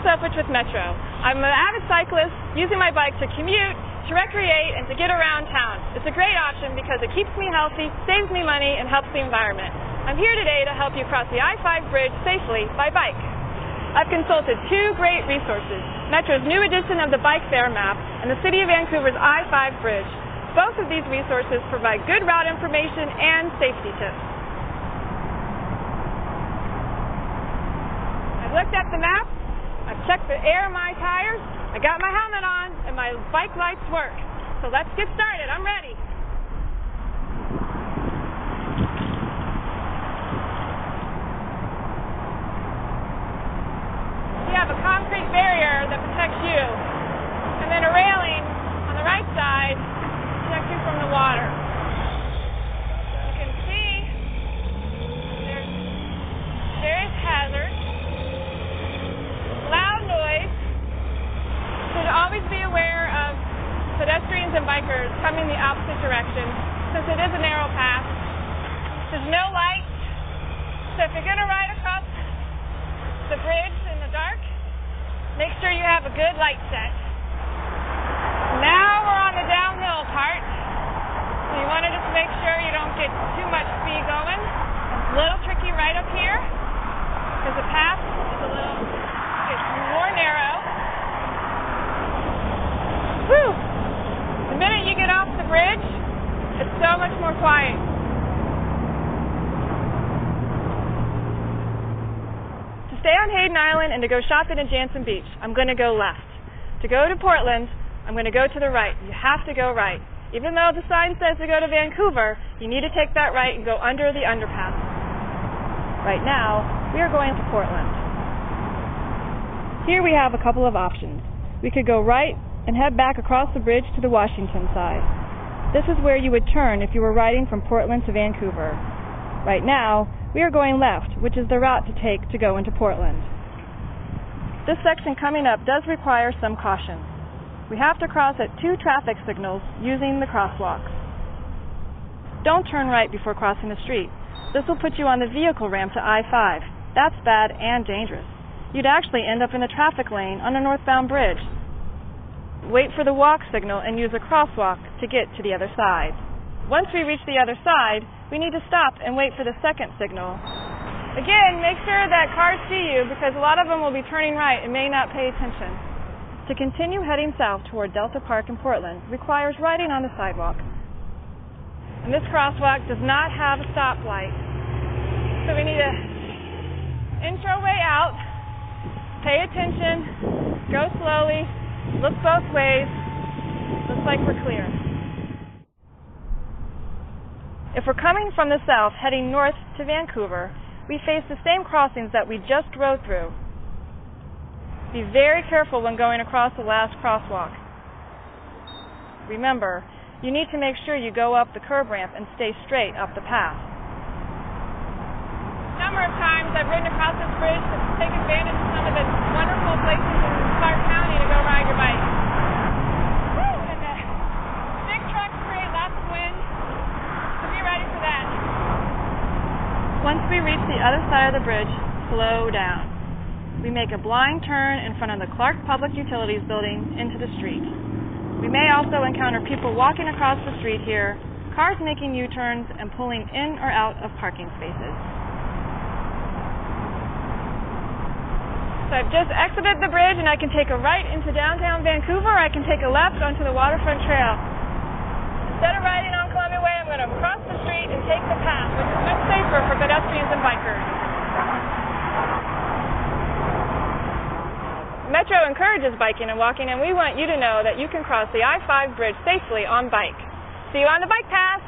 Selfridge with Metro. I'm an avid cyclist using my bike to commute, to recreate, and to get around town. It's a great option because it keeps me healthy, saves me money, and helps the environment. I'm here today to help you cross the I-5 bridge safely by bike. I've consulted two great resources, Metro's new edition of the Bike Fare Map and the City of Vancouver's I-5 bridge. Both of these resources provide good route information and safety tips. I've looked at the map, I've checked the air in my tires, I got my helmet on, and my bike lights work. So let's get started. I'm ready. You have a concrete barrier that protects you, and then a railing on the right side protects you from the water. You can see there's various hazards, loud noise. Should always be aware of pedestrians and bikers coming the opposite direction, since it is a narrow path. There's no lights, so if you're going to ride across the bridge in the dark, make sure you have a good light set. Now we're on the downhill part, so you want to just make sure you don't get too much speed going. It's a little tricky right up here, because the path is it's more narrow. Whew! The minute you get off the bridge, it's so much more quiet. To stay on Hayden Island and to go shopping at Jansen Beach, I'm going to go left. To go to Portland, I'm going to go to the right. You have to go right. Even though the sign says to go to Vancouver, you need to take that right and go under the underpass. Right now, we are going to Portland. Here we have a couple of options. We could go right and head back across the bridge to the Washington side. This is where you would turn if you were riding from Portland to Vancouver. Right now, we are going left, which is the route to take to go into Portland. This section coming up does require some caution. We have to cross at 2 traffic signals using the crosswalks. Don't turn right before crossing the street. This will put you on the vehicle ramp to I-5. That's bad and dangerous. You'd actually end up in the traffic lane on a northbound bridge. Wait for the walk signal and use a crosswalk to get to the other side. Once we reach the other side, we need to stop and wait for the second signal. Again, make sure that cars see you because a lot of them will be turning right and may not pay attention. To continue heading south toward Delta Park in Portland requires riding on the sidewalk. And this crosswalk does not have a stoplight. So we need to intro way out, pay attention, go slowly, look both ways. Looks like we're clear. If we're coming from the south heading north to Vancouver, we face the same crossings that we just rode through. Be very careful when going across the last crosswalk. Remember, you need to make sure you go up the curb ramp and stay straight up the path. A number of times I've ridden across this bridge to take advantage of some of the wonderful places in Clark County to go ride your bike. Woo! And the big trucks create lots of wind, so be ready for that. Once we reach the other side of the bridge, slow down. We make a blind turn in front of the Clark Public Utilities building into the street. We may also encounter people walking across the street here, cars making U-turns and pulling in or out of parking spaces. So I've just exited the bridge and I can take a right into downtown Vancouver, or I can take a left onto the waterfront trail. Instead of riding on Columbia Way, I'm going to cross the street and take the path, which is much safer for pedestrians and bikers. Metro encourages biking and walking, and we want you to know that you can cross the I-5 bridge safely on bike. See you on the bike path!